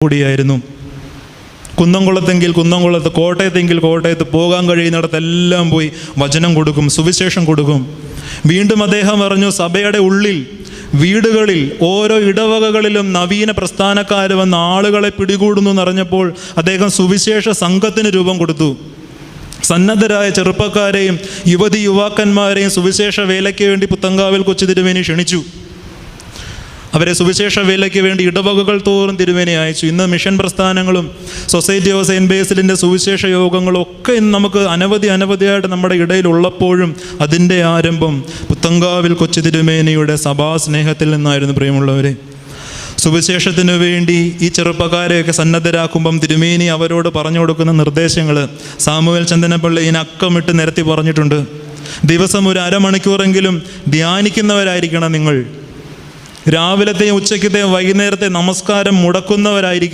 ചാലക്കുടിയായിരുന്നു. കുന്നംകുളത്തെങ്കിൽ കുന്നംകുളത്ത്, കോട്ടയത്തെങ്കിൽ കോട്ടയത്ത്, പോകാൻ കഴിയുന്നിടത്തെല്ലാം പോയി വചനം കൊടുക്കും, സുവിശേഷം കൊടുക്കും. വീണ്ടും അദ്ദേഹം പറഞ്ഞു, സഭയുടെ ഉള്ളിൽ, വീടുകളിൽ, ഓരോ ഇടവകകളിലും നവീന പ്രസ്ഥാനക്കാർ വന്ന് ആളുകളെ പിടികൂടുന്നു എന്നറിഞ്ഞപ്പോൾ അദ്ദേഹം സുവിശേഷ സംഘത്തിന് രൂപം കൊടുത്തു. സന്നദ്ധരായ ചെറുപ്പക്കാരെയും യുവാക്കന്മാരെയും സുവിശേഷ വേലയ്ക്ക് വേണ്ടി പുത്തങ്കാവിൽ കൊച്ചു തിരുമേനി ക്ഷണിച്ചു. അവരെ സുവിശേഷ വേലയ്ക്ക് വേണ്ടി ഇടവകകൾ തോറും തിരുമേനി അയച്ചു. ഇന്ന് മിഷൻ പ്രസ്ഥാനങ്ങളും സൊസൈറ്റി ഓഫ് സെയിൻറ്റ് ബേസിലിൻ്റെ സുവിശേഷ യോഗങ്ങളും ഒക്കെ ഇന്ന് നമുക്ക് അനവധിയായിട്ട് നമ്മുടെ ഇടയിലുള്ളപ്പോഴും അതിൻ്റെ ആരംഭം പുത്തങ്കാവിൽ കൊച്ചു തിരുമേനിയുടെ സഭാസ്നേഹത്തിൽ നിന്നായിരുന്നു. പ്രിയമുള്ളവരെ, സുവിശേഷത്തിനു വേണ്ടി ഈ ചെറുപ്പക്കാരെയൊക്കെ സന്നദ്ധരാക്കുമ്പം തിരുമേനി അവരോട് പറഞ്ഞു കൊടുക്കുന്ന നിർദ്ദേശങ്ങൾ സാമുവേൽ ചന്ദനപ്പള്ളി ഇതിനക്കമിട്ട് നിരത്തി പറഞ്ഞിട്ടുണ്ട്. ദിവസം ഒരു അരമണിക്കൂറെങ്കിലും ധ്യാനിക്കുന്നവരായിരിക്കണം നിങ്ങൾ. രാവിലത്തെയും ഉച്ചയ്ക്കത്തെയും വൈകുന്നേരത്തെ നമസ്കാരം മുടക്കുന്നവരായിരിക്കും.